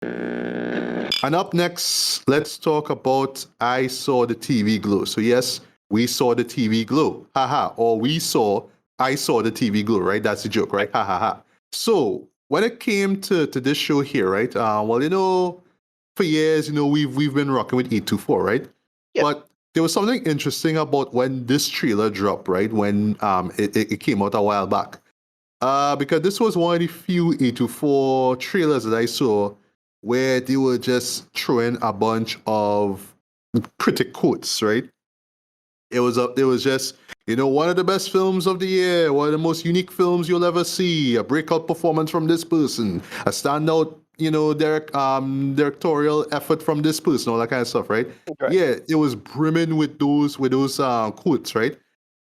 And up next, let's talk about I Saw the TV Glow. So yes, we saw the TV glow. Haha. Or I saw the TV glow, right? That's the joke, right? Ha ha ha. So when it came to this show here, right? For years, we've been rocking with 824, right? Yeah. But there was something interesting about when this trailer dropped, right? When it came out a while back. Because this was one of the few 824 trailers that I saw where they were just throwing a bunch of critic quotes, right? It was just, one of the best films of the year, one of the most unique films you'll ever see, a breakout performance from this person, a standout, directorial effort from this person, all that kind of stuff, right? Yeah, it was brimming with those quotes, right?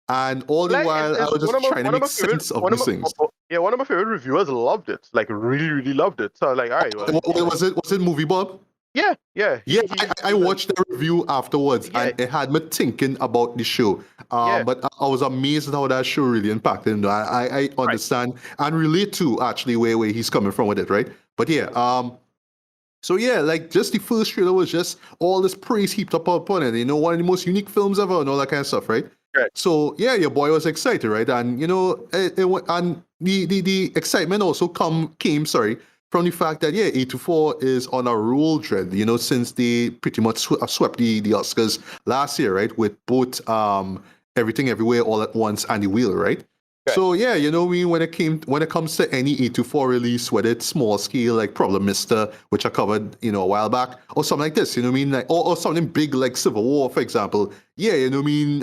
And all the while, I was just trying to make sense of these things. Yeah, one of my favorite reviewers loved it, like really, really loved it. So like, all right, was it Movie Bob? Yeah. I watched the review afterwards, and it had me thinking about the show. But I was amazed at how that show really impacted him. I understand and relate to actually where he's coming from with it, right? But yeah, so yeah, like just the first trailer was just all this praise heaped up upon it. One of the most unique films ever and all that kind of stuff, right? Right. So yeah, your boy was excited, right? And and the excitement also came from the fact that 824 is on a roll trend, since they pretty much swept the Oscars last year, right? With both Everything Everywhere All at Once and The Wheel, right? So yeah, when it comes to any 824 release, whether it's small scale like Problem Mister, which I covered, a while back, or something like this, like or something big like Civil War, for example. Yeah,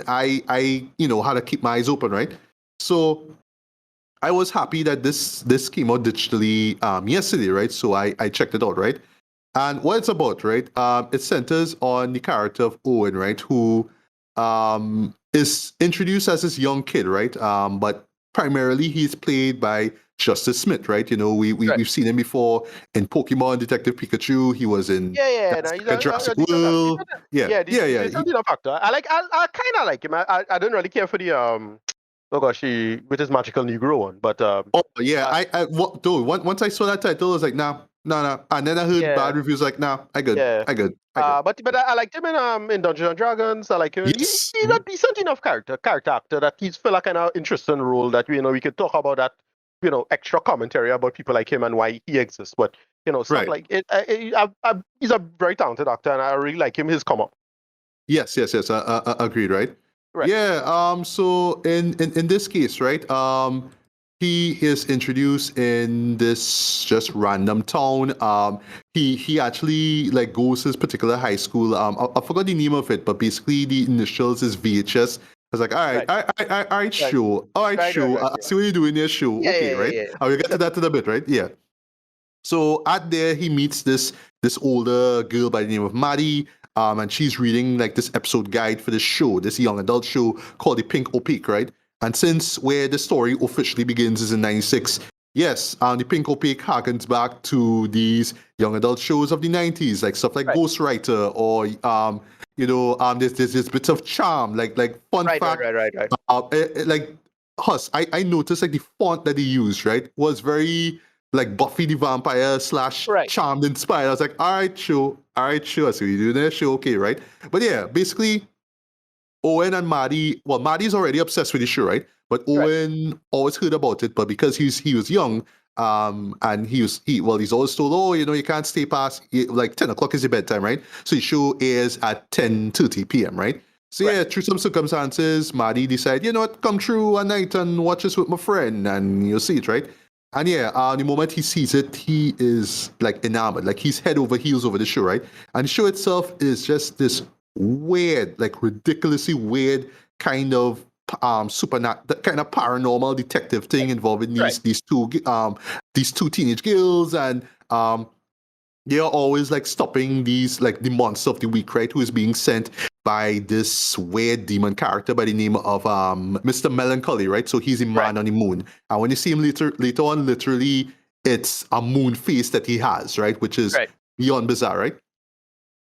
I had to keep my eyes open, right? So I was happy that this came out digitally yesterday, right? So I checked it out, right? And what it's about, right? It centers on the character of Owen, right? Who is introduced as this young kid, right? But primarily he's played by Justice Smith, right? We've seen him before in Pokemon Detective Pikachu. He was in Jurassic World. He's a decent actor. I kind of like him. I didn't really care for the oh gosh, with his magical Negro one, but once I saw that title, I was like, nah. And then I heard bad reviews like, nah, I good. But I liked him in Dungeons and Dragons. I like him. Yes. He's a decent enough character actor that he's feel like kind of interesting role that we could talk about that, extra commentary about people like him and why he exists. But stuff like it. He's a very talented actor, and I really like him. His come up. Yes. I agreed, right? Right. Yeah. So in this case, right, he is introduced in this just random town. He actually like goes to this particular high school. I forgot the name of it, but basically the initials is VHS. I was like, all right, sure. I see what you're doing there, sure. Okay, right? Yeah. I will get to that in a bit, right? Yeah. So at there, he meets this older girl by the name of Maddie. And she's reading like this episode guide for this show, this young adult show called The Pink Opaque, right? And since where the story officially begins is in 96, yes, The Pink Opaque harkens back to these young adult shows of the 90s, like stuff like Ghostwriter or, there's bits of charm, like fun fact. Right. Like Huss, I noticed like the font that he used, right, was very like Buffy the Vampire / Charmed inspired. I was like, all right, sure. So you do this show, okay, right? But yeah, basically, Owen and Maddie. Well, Maddie's already obsessed with the show, right? But Owen always heard about it, but because he was young, and he's always told, you can't stay past like 10 o'clock is your bedtime, right? So the show airs at 10:30 p.m., right? So yeah, through some circumstances, Maddie decided, come through one night and watch this with my friend, and you'll see it, right? And yeah, the moment he sees it, he is like enamored. Like he's head over heels over the show, right? And the show itself is just this weird, like ridiculously weird kind of kind of paranormal detective thing involving these two teenage girls, and they are always like stopping these like the monster of the week, right? Who is being sent by this weird demon character by the name of Mr. Melancholy, right? So he's a man on the moon. And when you see him later on, literally, it's a moon face that he has, right? Which is beyond bizarre, right?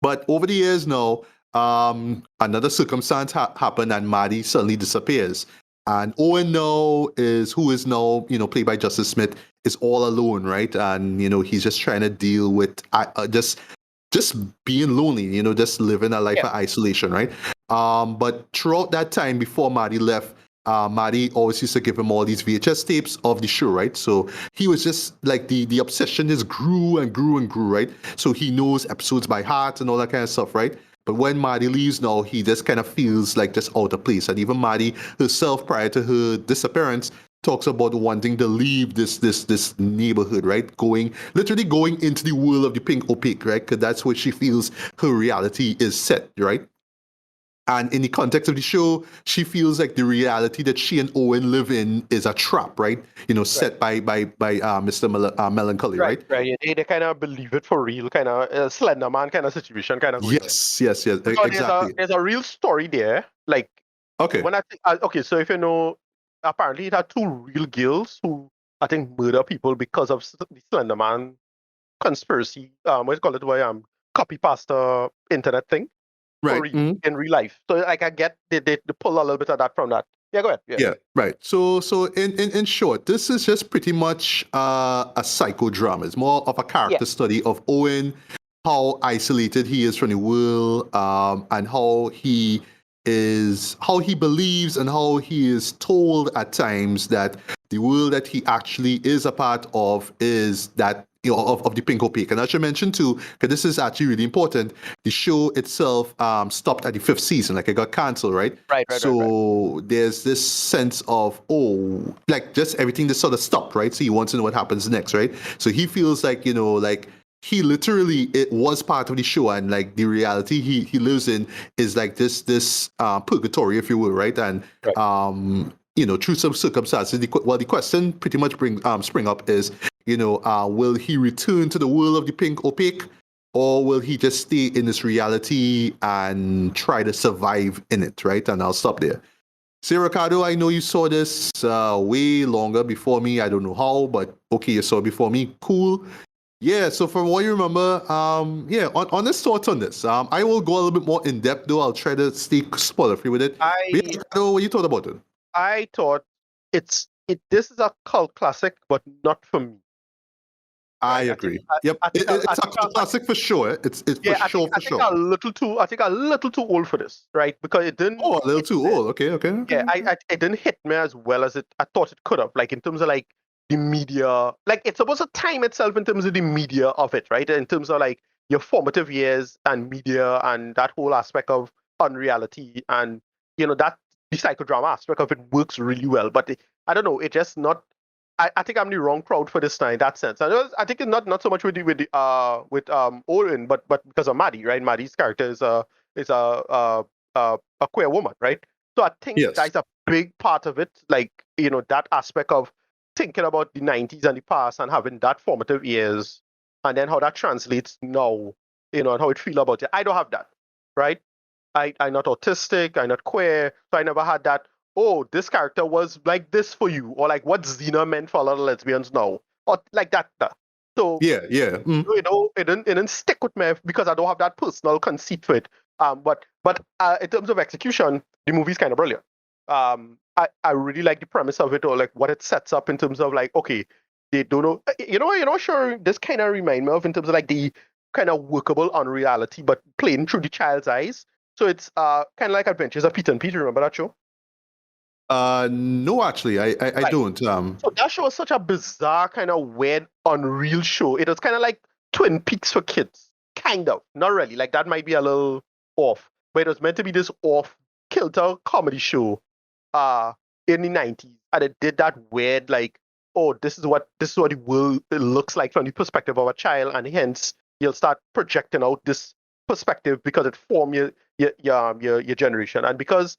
But over the years now, another circumstance happened and Maddie suddenly disappears. And Owen now who is now, played by Justice Smith, is all alone, right? And he's just trying to deal with just being lonely, just living a life of isolation, right? But throughout that time before Maddie left, Maddie always used to give him all these VHS tapes of the show, right? So he was just like the obsession just grew and grew and grew, right? So he knows episodes by heart and all that kind of stuff, right? But when Maddie leaves now, he just kind of feels like just out of place. And even Maddie herself, prior to her disappearance, talks about wanting to leave this neighborhood, right? Literally going into the world of the pink opaque, right? Because that's where she feels her reality is set, right? And in the context of the show, she feels like the reality that she and Owen live in is a trap, right? Set by Mr. Melancholy, right? Right. They kind of believe it for real, kind of Slender Man kind of situation, kind of going on. Yes, exactly. There's a real story there. Like, okay, when so if you know, apparently it had two real girls who I think murder people because of the Slender Man conspiracy. What do you call it? Copy pasta internet thing. right. In real life. So like I get they pull a little bit of that from that. Yeah, go ahead. Yeah, right. So in short, this is just pretty much a psychodrama. It's more of a character study of Owen, how isolated he is from the world, and how he believes and how he is told at times that the world that he actually is a part of is that of the pink opaque. And as you mentioned too, because this is actually really important, the show itself stopped at the 5th season, like it got canceled, right? Right. There's this sense of like just everything just sort of stopped, right? So he wants to know what happens next, right? So he feels like like he literally it was part of the show, and like the reality he lives in is like this purgatory, if you will, right? And through some circumstances, the question pretty much spring up is, will he return to the world of the pink opaque, or will he just stay in this reality and try to survive in it, right? And I'll stop there. So, Ricardo, I know you saw this way longer before me. I don't know how, but okay, you saw it before me. Cool. Yeah, so from what you remember, honest thoughts on this. I will go a little bit more in depth, though. I'll try to stay spoiler-free with it. Ricardo, what you thought about it? I thought this is a cult classic, but not for me. I agree. It's a classic for sure. It's for sure. I think a little too old for this, right? Because it didn't. Oh, a little too old. Okay. Yeah, it didn't hit me as well as I thought it could have. Like in terms of like the media, like it's supposed to time itself in terms of the media of it, right? In terms of like your formative years and media and that whole aspect of unreality and that the psychodrama aspect of it works really well. But I don't know, it just not. I think I'm the wrong crowd for this now in that sense. I think it's not so much with Owen, but because of Maddie, right? Maddie's character is a queer woman, right? So I think that's a big part of it, like that aspect of thinking about the 90s and the past and having that formative years, and then how that translates now, and how it feel about it. I don't have that, right? I'm not autistic, I'm not queer, so I never had that. Oh, this character was like this for you, or like what Xena meant for a lot of lesbians now, or like that. So it didn't stick with me because I don't have that personal conceit for it. But in terms of execution, the movie's kind of brilliant. I really like the premise of it, or like what it sets up in terms of like, okay, they don't know, sure, this kind of remind me of in terms of like the kind of workable unreality, but playing through the child's eyes. So it's kind of like Adventures of Peter and Peter. Remember that show? No, actually, I don't. So that show was such a bizarre, kind of weird, unreal show. It was kind of like Twin Peaks for kids, kind of. Not really. Like that might be a little off, but it was meant to be this off-kilter comedy show, in the 90s, and it did that weird, like, oh, this is what the world looks like from the perspective of a child, and hence you'll start projecting out this perspective because it formed your generation, and because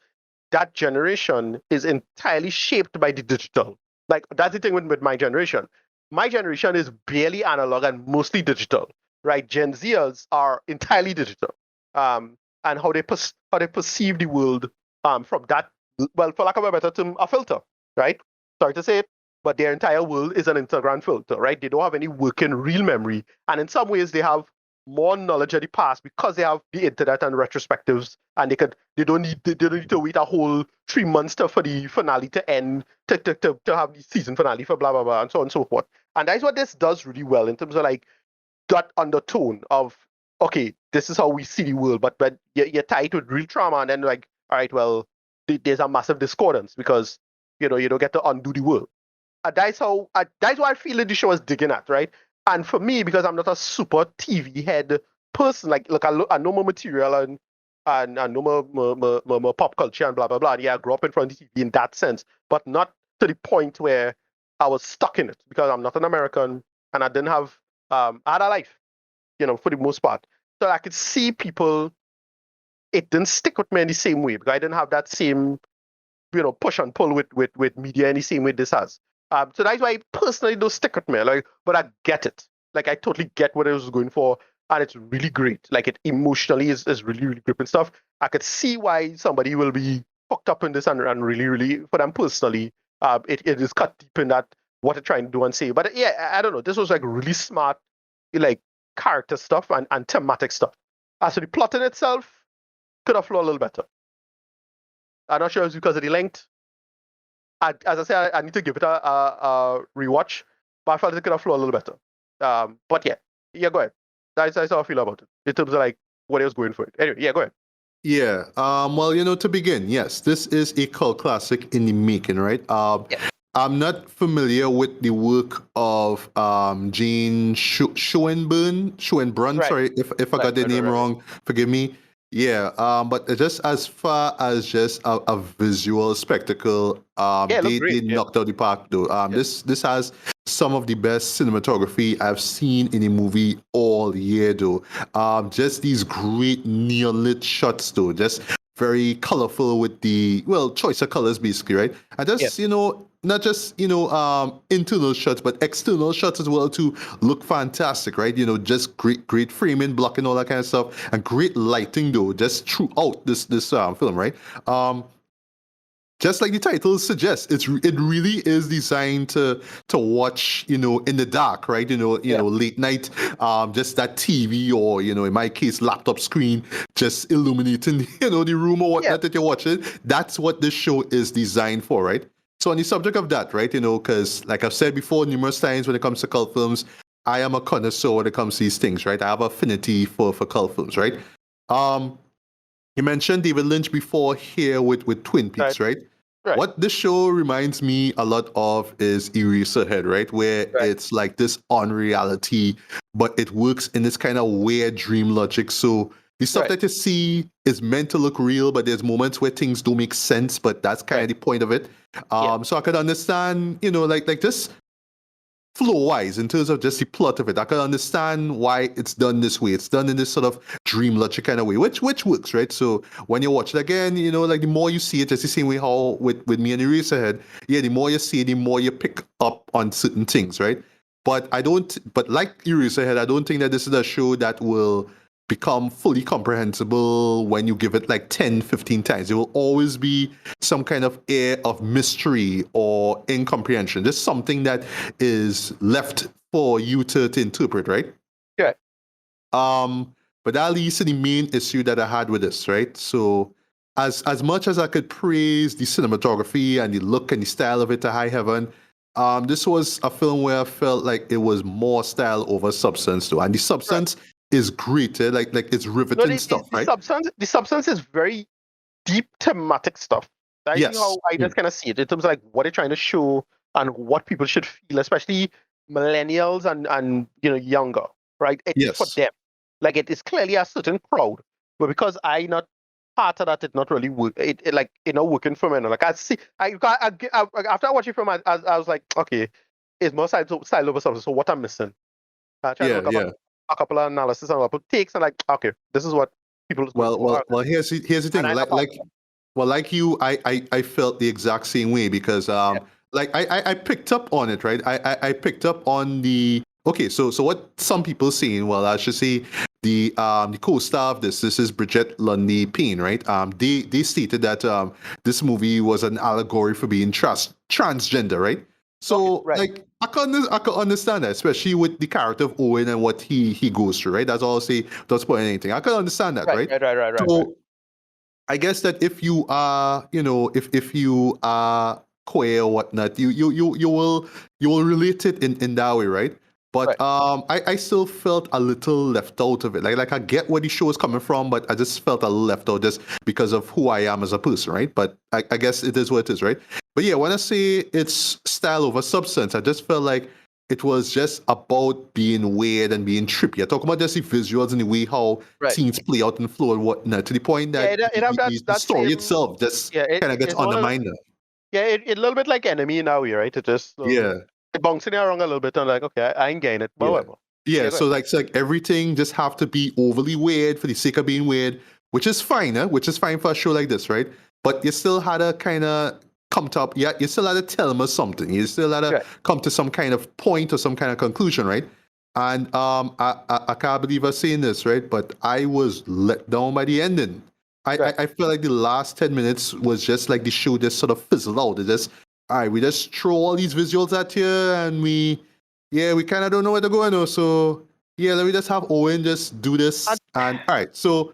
that generation is entirely shaped by the digital. Like that's the thing with my generation. My generation is barely analog and mostly digital, right? Gen Zers are entirely digital, and how they perceive the world from that. Well, for lack of a better term, a filter, right? Sorry to say it, but their entire world is an Instagram filter, right? They don't have any working real memory, and in some ways they have more knowledge of the past because they have the internet and retrospectives, and they don't need to wait a whole 3 months for the finale to end to have the season finale for blah blah blah and so on and so forth. And that's what this does really well in terms of like that undertone of, okay, this is how we see the world, but when you're tied with real trauma, and then like, all right, well, there's a massive discordance because you don't get to undo the world. That's what I feel that the show is digging at, right? And for me, because I'm not a super TV head person, like look, I know more material and I know more pop culture and blah blah blah. Yeah, I grew up in front of the TV in that sense, but not to the point where I was stuck in it because I'm not an American and I didn't have I had a life, for the most part. So I could see people. It didn't stick with me in the same way because I didn't have that same push and pull with media in the same way this has. So that's why personally don't stick with me. Like, but I get it. Like I totally get what it was going for, and it's really great. Like it emotionally is really really gripping stuff. I could see why somebody will be hooked up in this and really really for them personally. It is cut deep in that what they're trying to do and say. But yeah, I don't know. This was like really smart, like character stuff and thematic stuff. As for the plot in itself, could have flowed a little better. I'm not sure it's because of the length. As I said, I need to give it a rewatch, but I felt it could have flowed a little better. But yeah, go ahead. That's how I feel about it in terms of like what I was going for it. Anyway, yeah, go ahead. Yeah. Well, to begin, yes, this is a cult classic in the making, right? I'm not familiar with the work of Gene Schoenbrunn. Right. Sorry if I got the name wrong. Forgive me. Yeah. But just as far as just a visual spectacle, they knocked out the park though. This has some of the best cinematography I've seen in a movie all year though. Just these great neon lit shots though. Just very colorful with the choice of colors basically, right? And just not just internal shots but external shots as well to look fantastic, right? Just great framing, blocking, all that kind of stuff, and great lighting though just throughout this film, right? Just like the title suggests, it really is designed to watch, in the dark, right? Late night, just that TV or, in my case, laptop screen, just illuminating, the room or whatnot that you're watching. That's what this show is designed for, right? So on the subject of that, right, because like I've said before numerous times when it comes to cult films, I am a connoisseur when it comes to these things, right? I have affinity for cult films, right? You mentioned David Lynch before here with Twin Peaks, right? What this show reminds me a lot of is Eraserhead, right? Where it's like this unreality, but it works in this kind of weird dream logic. So the stuff that you see is meant to look real, but there's moments where things don't make sense, but that's kind of the point of it. So I could understand, like this flow-wise, in terms of just the plot of it, I can understand why it's done this way. It's done in this sort of dream logic kind of way, which works, right? So when you watch it again, like the more you see it, just the same way how with me and Eraserhead, the more you see it, the more you pick up on certain things, right? But like Eraserhead, I don't think that this is a show that will become fully comprehensible when you give it like 10, 15 times. There will always be some kind of air of mystery or incomprehension. There's something that is left for you to interpret, right? Yeah. But that leads to the main issue that I had with this, right? So as much as I could praise the cinematography and the look and the style of it to high heaven, this was a film where I felt like it was more style over substance though. And the substance is great, like it's riveting stuff, right? The substance is very deep thematic stuff. That's how I just kind of see it in terms of like what they're trying to show and what people should feel, especially millennials and younger, right? It's for them. Like it is clearly a certain crowd, but because I not part of that, it not really work. It like working for me. Like I see, after I watched it from, I was like, okay, it's more style over substance. So what I'm missing? I tried to look up a couple of analysis and a couple of takes, and like, okay, this is what people. Well. Here's the thing. Like you, I felt the exact same way because like I picked up on it, right? I picked up on the so what some people saying. Well, I should say the co-star of this is Bridget Lundy Payne, right? They stated that this movie was an allegory for being transgender, right? So like I can understand that, especially with the character of Owen and what he goes through, right? That's all I'll say. Don't spoil anything. I can understand that, right? Right. So I guess that if you are, if you are queer or whatnot, you will relate it in that way, right? But I still felt a little left out of it. Like I get where the show is coming from, but I just felt a little left out just because of who I am as a person, right? But I guess it is what it is, right? But yeah, when I say it's style over substance, I just felt like it was just about being weird and being trippy. I talk about just the visuals and the way how scenes play out and flow and whatnot, to the point that the story itself just kind of gets undermined. A little bit like Enemy in a way, right? It just bouncing around a little bit and like, okay, I ain't getting it, but whatever. Yeah, so like everything just have to be overly weird for the sake of being weird, which is fine, which is fine for a show like this, right? But you still had to kind of come to up, you still had to tell them something. You still had to come to some kind of point or some kind of conclusion, right? And I can't believe I'm saying this, right? But I was let down by the ending. I feel like the last 10 minutes was just like the show just sort of fizzled out. It just, all right, we just throw all these visuals at you and we kind of don't know where to go now. So yeah, let me just have Owen just do this. And all right, so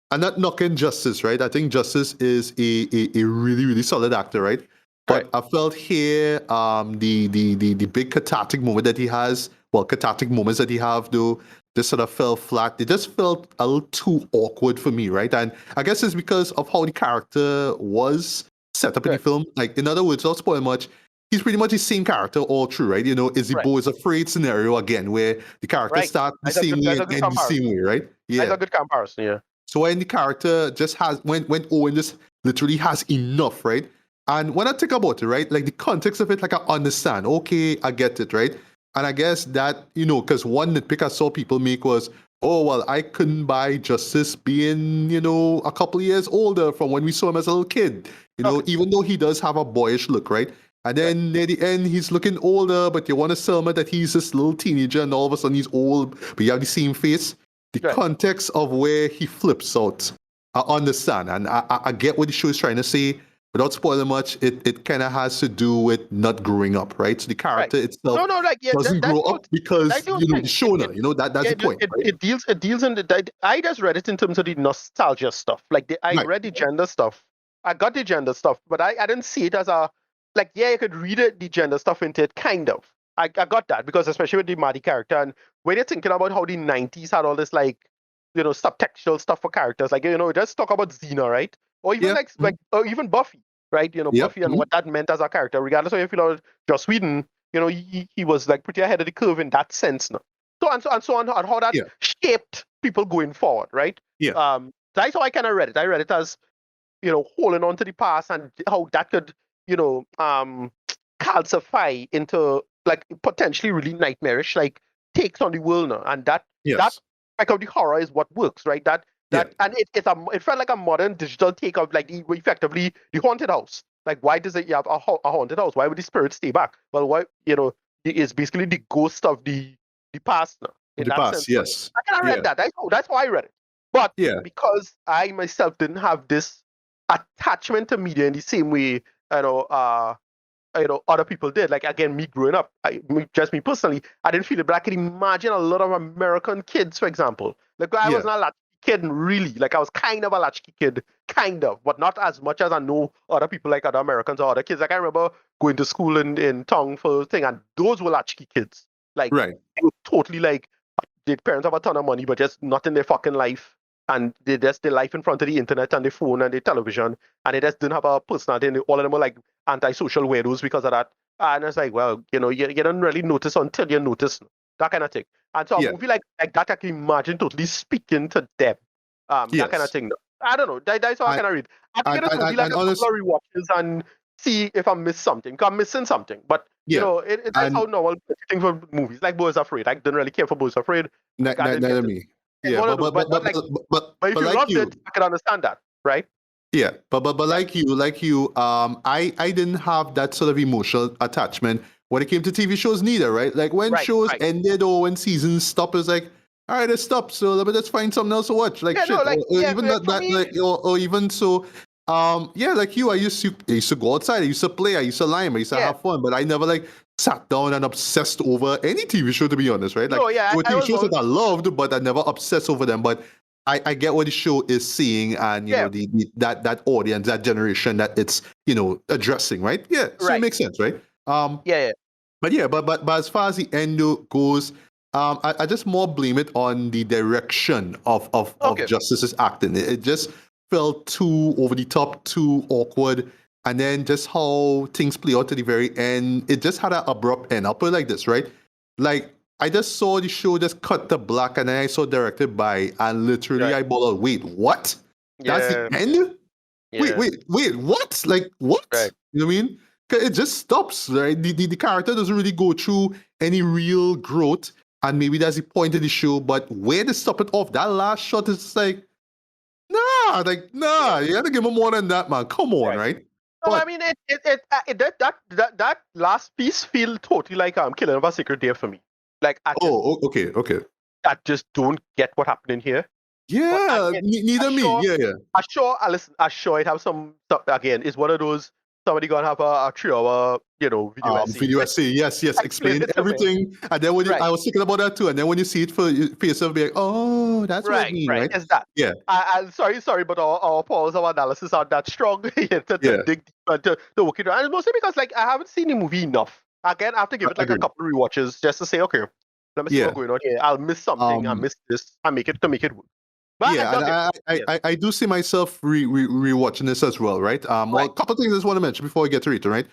I'm not knocking Justice, right? I think Justice is a really, really solid actor, right? But I felt here the big cathartic moment that he has, cathartic moments that he have, though, just sort of fell flat. It just felt a little too awkward for me, right? And I guess it's because of how the character was set up in the film. Like, in other words, not spoil much, he's pretty much the same character all through, right? You know, is the Beau is Afraid scenario again, where the character starts the same way and ends the same way, right? Yeah. That's a good comparison, yeah. So when the character just has, when Owen just literally has enough, right? And when I think about it, right, like the context of it, like I understand, okay, I get it, right? And I guess that, you know, because one nitpick I saw people make was, oh, well, I couldn't buy Justice being, you know, a couple of years older from when we saw him as a little kid, you know, even though he does have a boyish look, right? And then near the end, he's looking older, but you want to sell him that he's this little teenager and all of a sudden he's old, but you have the same face. The context of where he flips out, I understand. And I get what the show is trying to say. Without spoiling much, it kind of has to do with not growing up, right? So the character itself doesn't grow up because, you know, the Shona, you know, that's the point. It deals in the, I just read it in terms of the nostalgia stuff. Like, I read the gender stuff. I got the gender stuff, but I didn't see it as a, like, yeah, you could read it, the gender stuff into it, kind of. I got that, because especially with the Maddie character, and when you're thinking about how the 90s had all this, like, you know, subtextual stuff for characters, like, you know, just talk about Xena, right? Or even or even Buffy, right? You know, Buffy and what that meant as a character, regardless of how you feel about Joss Whedon, you know, he was like pretty ahead of the curve in that sense now. So on how that shaped people going forward, right? Yeah. That's how I kind of read it. I read it as, you know, holding on to the past and how that could, you know, calcify into like potentially really nightmarish like takes on the world now, and that like of the horror is what works, right? And it felt like a modern digital take of like effectively the haunted house. Like, why does it have a haunted house? Why would the spirits stay back? Well, why, you know, it's basically the ghost of the past now. In the that past, sense. yes. I kind of read that. That's how I read it. But because I myself didn't have this attachment to media in the same way, you know, other people did. Like, again, me growing up, just me personally, I didn't feel it, but I could imagine a lot of American kids, for example. Like, I was not a latchkey kid, really. Like, I was kind of a latchkey kid, kind of, but not as much as I know other people, like other Americans or other kids. Like, I remember going to school in Tong for thing, and those were latchkey kids. Like, they were totally like, their parents have a ton of money, but just not in their fucking life. And they just their life in front of the internet and the phone and the television, and they just didn't have a personality. And all of them were like antisocial weirdos because of that. And it's like, well, you know, you don't really notice until you notice, that kind of thing. And so a movie like that, I can imagine totally speaking to them, that kind of thing. I don't know. That's how I kind of read. I think it's movie like a couple of rewatches and see if I miss something. Because I'm missing something, but you know, that's how normal thing for movies. Like Beau is Afraid. I didn't really care for Beau is Afraid. Neither me. Yeah, but if you loved it, I can understand that, right? Yeah, but like you, I didn't have that sort of emotional attachment when it came to TV shows neither, right? Like when shows ended or when seasons stopped, it was like, all right, it stopped, so let me just find something else to watch. Like or even so. Like you, I used to go outside. I used to play. I used to line. I used to have fun. But I never like sat down and obsessed over any TV show. To be honest, right? Like there were TV shows that I loved, but I never obsessed over them. But I get what the show is seeing, and that audience, that generation that it's addressing, right? Yeah, so it makes sense, right? Yeah. But yeah, but as far as the end goes, I just more blame it on the direction of Justice's acting. It just felt too over the top, too awkward, and then just how things play out to the very end. It just had an abrupt end. I'll put it like this, right? Like I just saw the show just cut to black, and then I saw directed by, and literally I bawled out, wait, what? That's the end? Yeah. Wait, what? Like, what? Right. You know what I mean? 'Cause it just stops, right? The character doesn't really go through any real growth, and maybe that's the point of the show, but where they stop it off, that last shot is just like, nah, you gotta give him more than that, man. Come on, right? No, I mean, that last piece feel totally like Killing of a Sacred Deer for me. Like, okay. I just don't get what happened in here. Yeah, neither me. Yeah. I sure it have some again. It's one of those somebody gonna have a 3 hour video essay. Video essay, yes, explain everything. And then when I was thinking about that too, and then when you see it for yourself, be like, oh, that's what I mean, right? It's that. Yeah. I'm sorry, but our powers of analysis aren't that strong to dig deep and to work it out. And mostly because I haven't seen the movie enough. Again, I have to give it a couple of rewatches just to say, okay, let me see what's going on here. I'll miss something, I miss this, I make it work. But I do see myself rewatching this as well, right? Well, a couple of things I just want to mention before we get to it, right?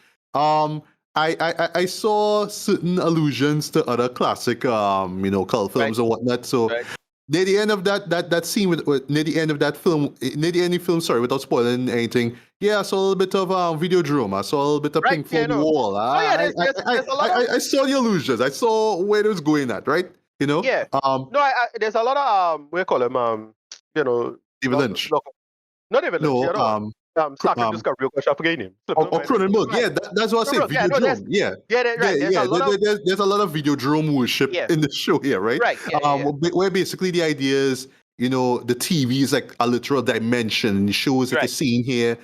I saw certain allusions to other classic cult films and whatnot. So near the end of that scene near the end of that film, near the end of the film, sorry, without spoiling anything, I saw a little bit of Videodrome. I saw a little bit of Pink Floyd Wall. I saw the allusions. I saw where it was going at, right? Yeah. There's a lot of what do you call him? David Lynch. Not David Lynch. Star Trek Discovery. I forget his name. Cronenberg. Yeah, that's what I said. Videodrome. There's a lot of Videodrome worship in the show here, right? Where basically the idea is, the TV is like a literal dimension. The shows that you're seeing here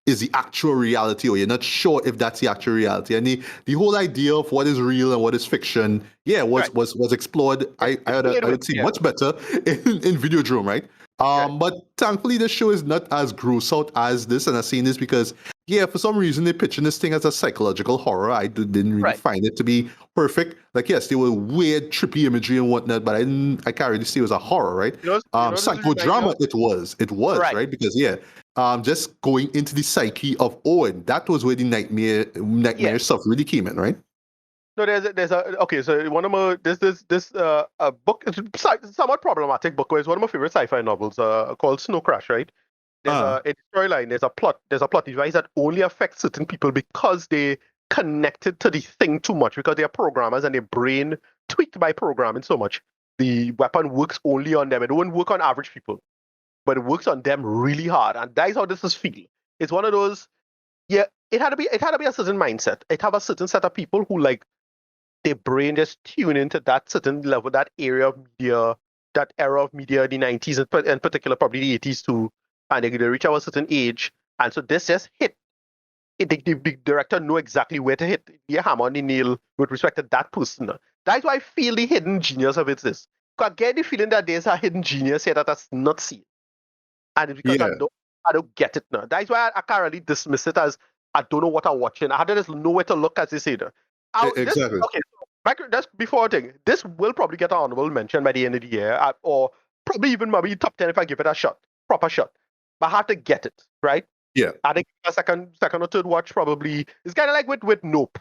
is the actual reality, or you're not sure if that's the actual reality. And the whole idea of what is real and what is fiction, was explored. I would say much better in Videodrome, right? But thankfully the show is not as gross out as this, and I've seen this because for some reason they're pitching this thing as a psychological horror. I didn't really find it to be perfect. Like, yes, there were weird, trippy imagery and whatnot, but I can't really see it was a horror, right? Psychodrama it was, right? Because just going into the psyche of Owen, that was where the nightmare stuff really came in, right? No, so one of my this a book, it's a somewhat problematic book, it's one of my favorite sci-fi novels called Snow Crash, right? There's a storyline, there's a plot device that only affects certain people because they connected to the thing too much, because they are programmers and their brain tweaked by programming so much. The weapon works only on them. It won't work on average people, but it works on them really hard, and that is how this is feel. It's one of those. It had to be a certain mindset. It have a certain set of people who their brain just tune into that certain level, that area of media, that era of media, the 90s and in particular, probably the 80s too, and they reach a certain age, and so this just hit. The director know exactly where to hit the hammer on the nail with respect to that person. That's why I feel the hidden genius of it is. I get the feeling that there's a hidden genius here that that's not seen, and it's because I don't get it now. That's why I can't really dismiss it as I don't know what I'm watching. I had to just know where to look, as they say there. Exactly. That's before I think. This will probably get an honorable mention by the end of the year, or probably even maybe top 10 if I give it a shot, proper shot. But I have to get it, right? Yeah. I think a second or third watch probably. It's kind of like with Nope.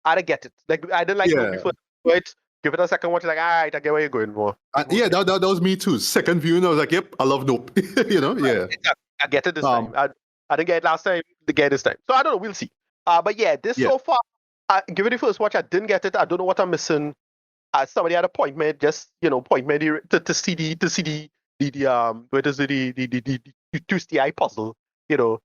I had to get it. Like, I didn't like Nope before, right? Give it a second watch, like, all right, I get where you're going for. That was me too. Second viewing, I was like, yep, I love Nope. I get it this time. I didn't get it last time, I get it this time. So I don't know, we'll see. But so far, give it the first watch, I didn't get it. I don't know what I'm missing. Somebody had a point me, just point me to see the what is it, the twist the eye puzzle, the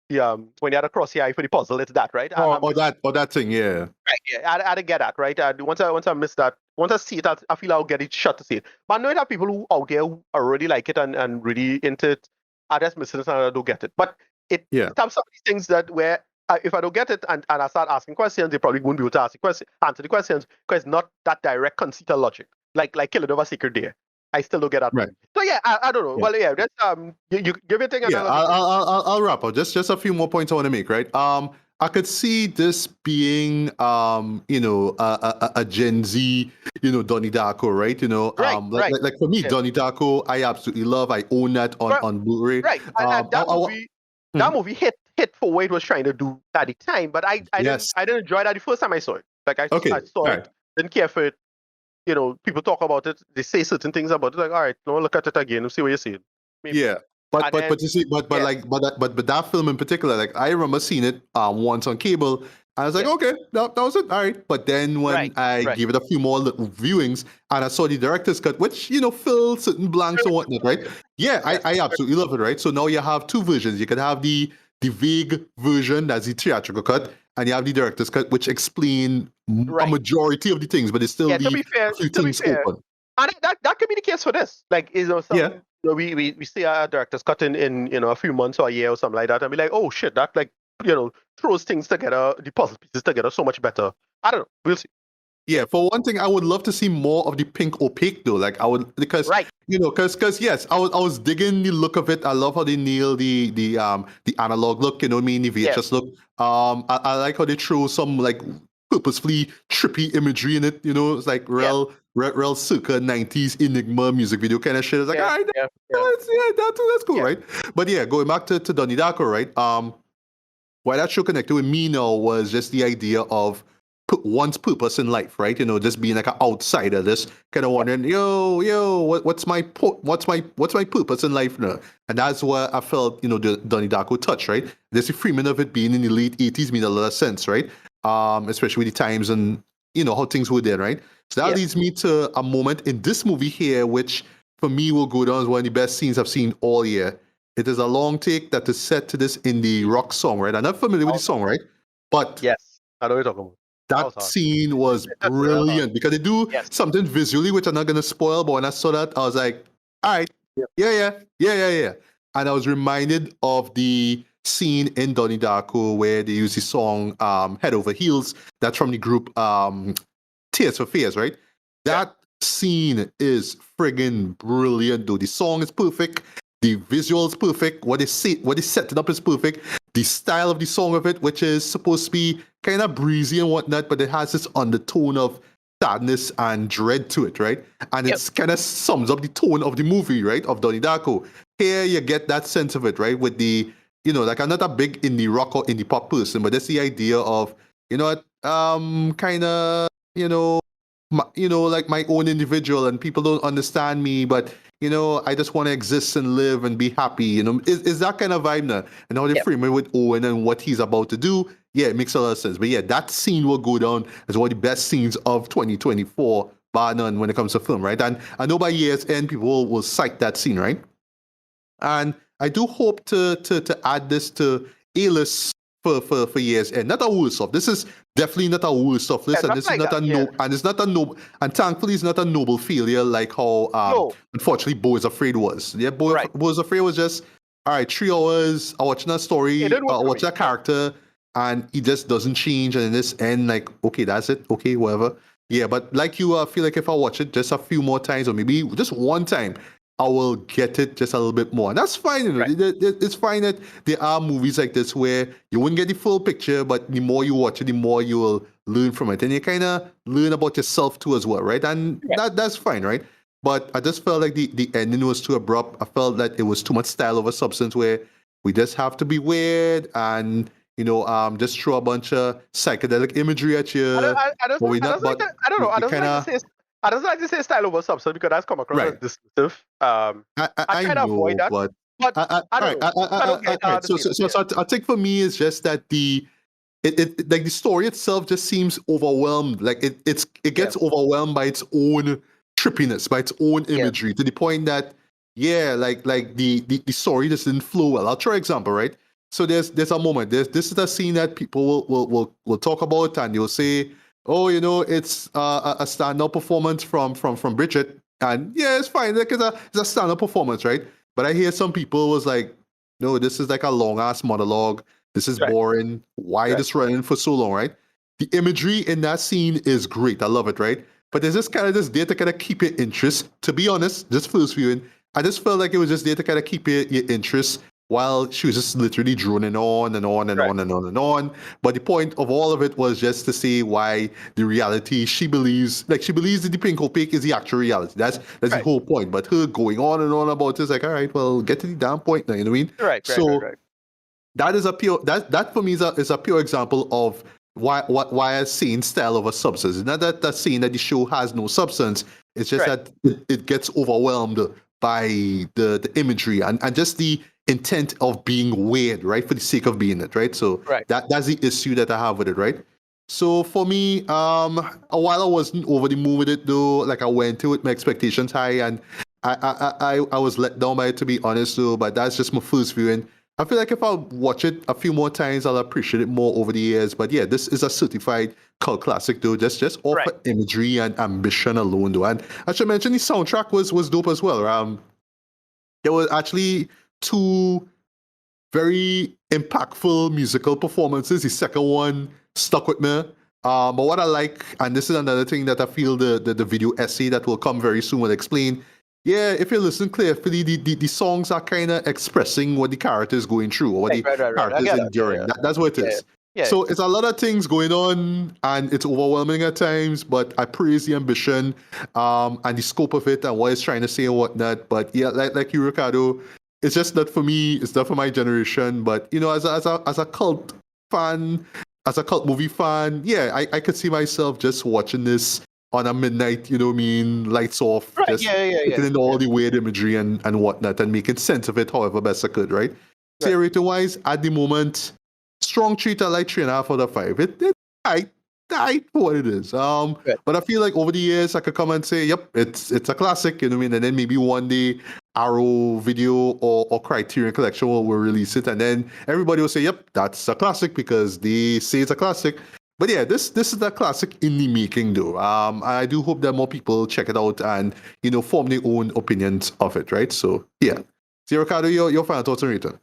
when you had to cross the eye for the puzzle, it's that, right? Or that thing, yeah. Right, I didn't get that, right? Once I miss that, once I see it, I feel I'll get it shut to see it. But I know there are people who out there who already like it and really into it. I just miss it and I don't get it. But it have some of these things that where if I don't get it and I start asking questions, they probably won't be able to answer the questions because it's not that direct conceit or logic. Like Killing of a Sacred Deer. I still don't get that. Right. So yeah, I don't know. Yeah. Well, yeah, that's you give your thing. Yeah, I'll wrap up. Just a few more points I want to make, right? I could see this being, a Gen Z, Donnie Darko, right? Right, right. Like for me, Yeah. Donnie Darko, I absolutely love. I own that on Blu-ray. Right, and that movie hit for what it was trying to do at the time, but I Yes. didn't enjoy that the first time I saw it. Like I Okay. saw All it, right. didn't care for it. People talk about it, they say certain things about it. Like, all right, no, look at it again and see what you see. Maybe. Yeah. But And then, you see, but yeah, like but that film in particular, like I remember seeing it once on cable. I was like, yeah, okay, that was it. All right. But then when right, I right. gave it a few more little viewings and I saw the director's cut, which, filled certain blanks and whatnot, right? Yeah, Yes, I absolutely love it, right? So now you have two versions. You can have the vague version, that's the theatrical cut, and you have the director's cut, which explain a right. majority of the things, but they still Yeah, leave a few things open. and that could be the case for this. Like, Yeah. we see our directors cut in a few months or a year or something like that, and be like, oh shit, that like throws things together, the puzzle pieces together so much better. I don't know. We'll see. Yeah, for one thing, I would love to see more of the pink opaque though. Like I would, because Right. because yes, I was digging the look of it. I love how they nail the analog look. You know what I mean? The VHS look. I like how they throw some like purposefully trippy imagery in it. It's like real circa 90s Enigma music video kind of shit. It's like, all right, that's cool, right? But yeah, going back to Donnie Darko, right? Why that show connected with me now was just the idea of one's purpose in life, right? Just being like an outsider, just kind of wondering, what's my purpose in life now? And that's where I felt, the Donnie Darko touch, right? There's the framing of it being in the late 80s made a lot of sense, right? Especially with the times and how things were then, right? So that leads me to a moment in this movie here, which for me will go down as one of the best scenes I've seen all year. It is a long take that is set to this indie rock song, right? I'm not familiar with the song, right? But yes, I know what you're talking about. That scene was brilliant because they do something visually, which I'm not gonna spoil. But when I saw that, I was like, "All right, yeah." And I was reminded of the scene in Donnie Darko where they use the song "Head Over Heels." That's from the group Tears for Fears, right? That scene is friggin' brilliant, though. The song is perfect. The visuals perfect. What they set it up is perfect. The style of the song of it, which is supposed to be kind of breezy and whatnot, but it has this undertone of sadness and dread to it, right? And it's kind of sums up the tone of the movie, right? Of Donnie Darko. Here you get that sense of it, right? With the, like I'm not a big indie rock or indie pop person, but that's the idea of, kind of, like my own individual and people don't understand me, but I just want to exist and live and be happy. Is that kind of vibe now? And how they frame it with Owen and what he's about to do. Yeah, it makes a lot of sense. But yeah, that scene will go down as one of the best scenes of 2024, bar none, when it comes to film, right? And I know by year's end, people will cite that scene, right? And I do hope to add this to A-list for years end. Not a worst off. This is definitely not a worst off list, and this is not a no, and it's not a no, and thankfully it's not a noble failure like how unfortunately Beau is Afraid was. Yeah, Beau is Afraid was just all right. 3 hours watching a story, watching a character, and he just doesn't change. And in this end, like okay, that's it. Okay, whatever. Yeah, but like you, I feel like if I watch it just a few more times, or maybe just one time, I will get it just a little bit more. And that's fine. It's fine that there are movies like this where you wouldn't get the full picture, but the more you watch it, the more you will learn from it. And you kind of learn about yourself too as well, right? And that's fine, right? But I just felt like the ending was too abrupt. I felt that it was too much style over substance where we just have to be weird and, just throw a bunch of psychedelic imagery at you. I don't know. I don't like to say style over substance because that's come across as dismissive. I kind of avoid that. But I don't get it. So I think for me, it's just that it like the story itself just seems overwhelmed. Like it gets overwhelmed by its own trippiness, by its own imagery, to the point that like the story just didn't flow well. I'll try an example, right? So there's a moment. This is a scene that people will talk about, and you'll say, "Oh, it's a stand-up performance from Bridget," and yeah, it's fine. Like it's a stand-up performance, right? But I hear some people was like, "No, this is like a long-ass monologue. This is boring. Why this running for so long, right?" The imagery in that scene is great. I love it, right? but it's just kind of just there to kind of keep your interest. To be honest, just first viewing, I just felt like it was just there to kind of keep your interest while she was just literally droning on and on and on and on and on. But the point of all of it was just to say why the reality she believes that the pink opaque is the actual reality. That's the whole point. But her going on and on about it is like, all right, well, get to the damn point now. You know what I mean? Right. That is a pure that for me is a pure example of why a scene style of a substance. It's not that saying that the show has no substance. It's just that it gets overwhelmed by the imagery and just the intent of being weird, right? For the sake of being it, right? So that's the issue that I have with it, right? So for me, while I wasn't over the moon with it though, like I went to it, my expectations high, and I was let down by it, to be honest though. But that's just my first viewing. I feel like if I watch it a few more times, I'll appreciate it more over the years. But yeah, this is a certified cult classic though, just off of imagery and ambition alone though. And I should mention the soundtrack was dope as well. There were actually two very impactful musical performances. The second one stuck with me. But what I like, and this is another thing that I feel the video essay that will come very soon will explain. Yeah, if you listen clearly, the songs are kind of expressing what the character is going through or what the character is enduring. That's what it is. So it's a lot of things going on, and it's overwhelming at times. But I praise the ambition, and the scope of it, and what it's trying to say and whatnot. But yeah, like you, Ricardo, it's just not for me. It's not for my generation. But you know, as a cult fan, as a cult movie fan, yeah, I could see myself just watching this on a midnight, you know what I mean, lights off, just taking in all the weird imagery and whatnot, and making sense of it however best I could, right? So rating wise, at the moment, strong treat, I like 3.5 out of 5. I for what it is. But I feel like over the years I could come and say, yep, it's a classic, you know what I mean? And then maybe one day Arrow Video or Criterion Collection will release it, and then everybody will say, yep, that's a classic because they say it's a classic. But yeah, this is a classic in the making though. I do hope that more people check it out and, you know, form their own opinions of it, right? So yeah. So Ricardo, your final thoughts on Return?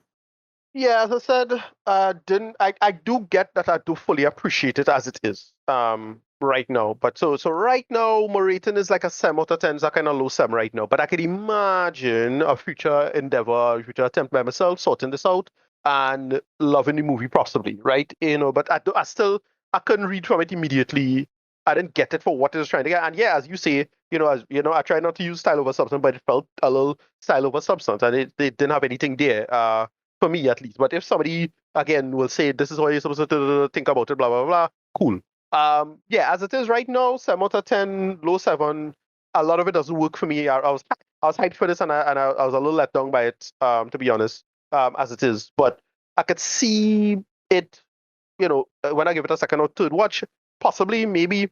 Yeah, as I said, I do get that I do fully appreciate it as it is right now. But so right now, my rating is like a 7 out of 10, it's a kind of low 7 right now. But I can imagine a future endeavor, a future attempt by myself sorting this out and loving the movie possibly, right? You know, but I couldn't read from it immediately. I didn't get it for what it was trying to get. And yeah, as you say, I try not to use style over substance, but it felt a little style over substance, and it didn't have anything there. For me at least. But if somebody again will say this is how you're supposed to think about it, blah blah blah, cool. Yeah, as it is right now, 7 out of 10, low 7. A lot of it doesn't work for me. I was hyped for this, and I was a little let down by it, to be honest, as it is. But I could see it, when I give it a second or third watch, possibly, maybe,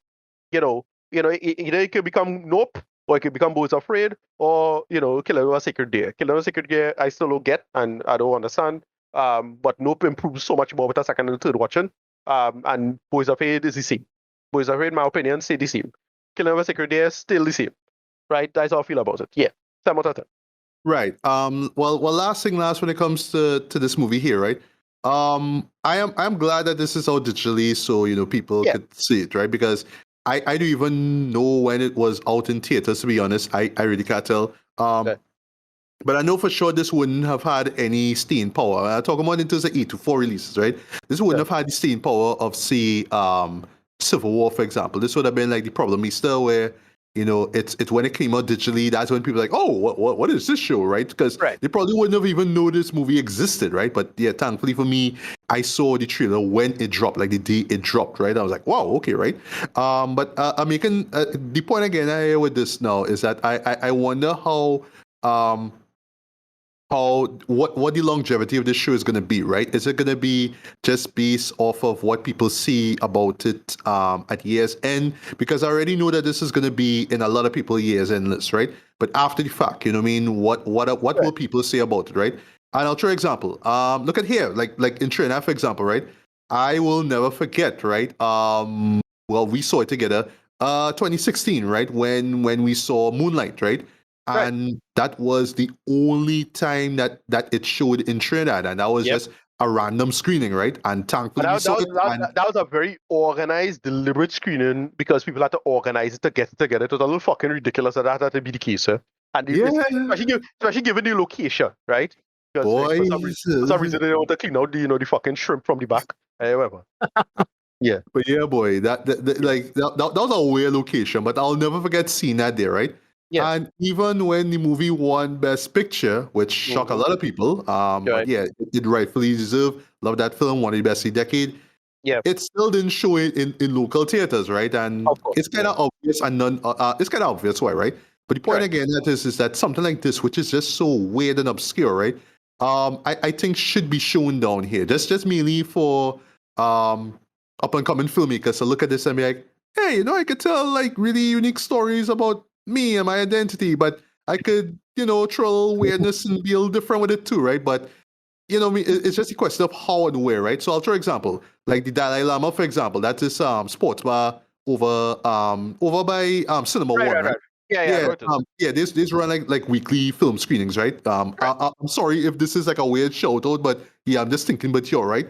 either it could become Nope, or it could become Boys Afraid, or, Killer of a Sacred Deer. Killer of a Sacred Deer, I still don't get, and I don't understand. But Nope improves so much more with a second and third watching. And Boys Afraid is the same. Boys Afraid, in my opinion, stay the same. Killer of a Sacred Deer, still the same. Right? That's how I feel about it. Yeah. 7 out of 10. Right. Well, last when it comes to this movie here, right? I'm glad that this is out digitally, so people could see it, right? Because I don't even know when it was out in theaters, to be honest. I really can't tell. But I know for sure this wouldn't have had any staying power. I'm talking about in terms of 8-4 releases, right? This wouldn't have had the staying power of, say, Civil War, for example. This would have been like the problem Easter, where it's when it came out digitally, that's when people are like, oh, what is this show, right? Because they probably wouldn't have even known this movie existed, right? But yeah, thankfully for me, I saw the trailer when it dropped, like the day it dropped, right? I was like, wow, okay, right? But I'm making the point again with this now is that I wonder what the longevity of this show is going to be, right? Is it going to be just based off of what people see about it at year's end? Because I already know that this is going to be in a lot of people's year's end list, right? But after the fact, you know what I mean? What will people say about it, right? And I'll throw an example. Look at here, like in Trinidad, for example, right? I will never forget, right? Well, we saw it together, 2016, right? When we saw Moonlight, right? And that was the only time that it showed in Trinidad, and that was just a random screening, right? And thankfully we saw it. That was a very organized, deliberate screening because people had to organize it to get it together. It was a little fucking ridiculous that had to be the case, sir. And especially given the location, right? Because Boys, for some reason they don't want to clean out the fucking shrimp from the back. However. Yeah. But yeah, boy, that was a weird location, but I'll never forget seeing that there, right? Yeah. And even when the movie won Best Picture, which shocked a lot of people, but yeah, it rightfully deserved. Love that film, one of the best of the decade. Yeah. It still didn't show it in local theaters, right? And it's kind of obvious and it's kind of obvious why, right? But the point again is that something like this, which is just so weird and obscure, right? I think should be shown down here. Just mainly for up and coming filmmakers to look at this and be like, hey, I could tell like really unique stories about me and my identity, but I could, throw a little weirdness and be a little different with it too, right? But it's just a question of how and where, right? So I'll throw an example, like the Dalai Lama, for example. That is sports bar over by Cinema One, right? These run like weekly film screenings, right? I'm sorry if this is like a weird shout out, but yeah, I'm just thinking, but you're right.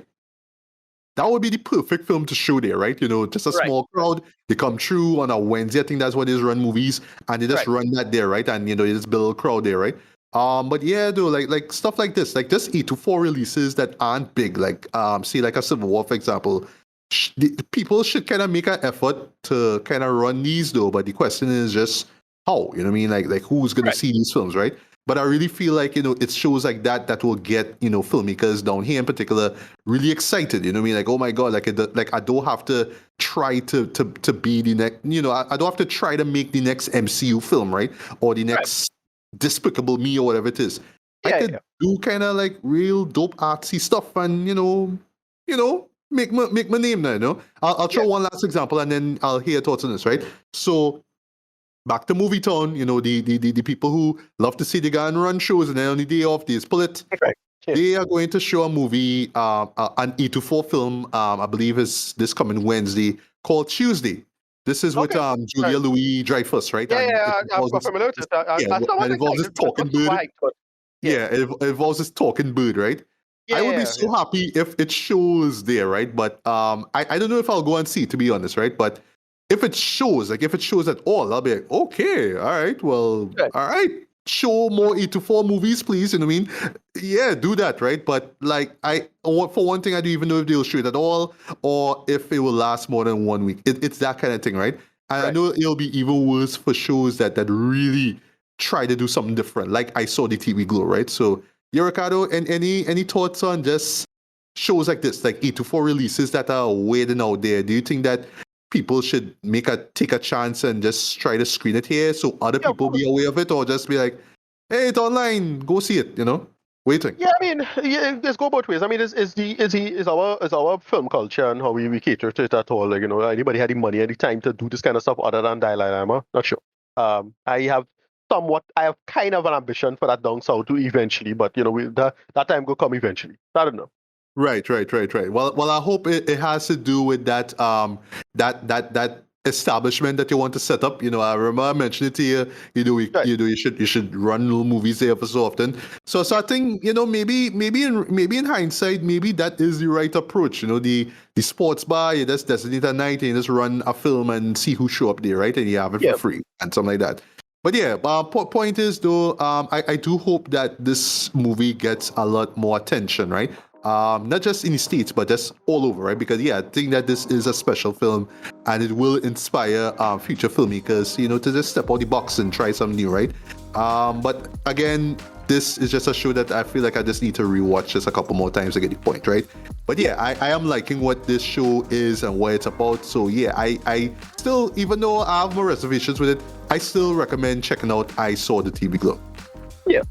That would be the perfect film to show there, right? Just a small crowd. They come through on a Wednesday. I think that's when they run movies, and they just run that there, right? And they just build a crowd there, right? But yeah, though, like stuff like this, like just 8 to 4 releases that aren't big, like say like a Civil War, for example. People should kind of make an effort to kind of run these though. But the question is just how, you know what I mean? Like who's gonna see these films, right? But I really feel like, it shows like that will get, filmmakers down here in particular really excited. You know what I mean? Like, oh my God, I don't have to try to be the next, I don't have to try to make the next MCU film, right? Or the next Despicable Me or whatever it is. I could do kind of like real dope artsy stuff and, make my name now, I'll throw one last example and then I'll hear your thoughts on this, right? So, back to Movie Town, the people who love to see the guy and run shows and then on the day off, they pull it. They are going to show a movie, an 8 to 4 film, I believe is this coming Wednesday, called Tuesday. This is with Julia Louis-Dreyfus, right? I'm familiar with it. It involves this talking bird. It involves this talking bird, right? I would be so happy if it shows there, right? But I don't know if I'll go and see it, to be honest, right? But if it shows at all, I'll be like, okay, all right, well, all right, show more 8 to 4 movies, please. You know what I mean? Yeah, do that, right? But like, for one thing, I don't even know if they'll show it at all, or if it will last more than 1 week. It's that kind of thing, right? And I know it'll be even worse for shows that really try to do something different. Like I saw the TV Glow, right? So, yeah, Ricardo, and any thoughts on just shows like this, like 8 to 4 releases that are waiting out there? Do you think that people should take a chance and just try to screen it here so other people be aware of it, or just be like, hey, it's online, go see it, What do you think? Yeah, I mean, let's go both ways. I mean, is our film culture and how we cater to it at all? Like, anybody had the money and the time to do this kind of stuff other than Dalai Lama? Not sure. I have kind of an ambition for that down south too eventually, but that time will come eventually. I don't know. Right. Well, I hope it has to do with that that establishment that you want to set up. I remember I mentioned it to you. You should run little movies there for so often. So I think maybe in hindsight, maybe that is the right approach. The sports bar, you just designate a night and you just run a film and see who show up there, right? And you have it for free and something like that. But yeah, point is though, I do hope that this movie gets a lot more attention, right? Not just in the States, but just all over, right? Because I think that this is a special film and it will inspire future filmmakers, to just step out the box and try something new, right? But again, this is just a show that I feel like I just need to rewatch just a couple more times to get the point, right? But I am liking what this show is and what it's about. So I still, even though I have more reservations with it, I still recommend checking out I Saw the TV Glow. Yeah,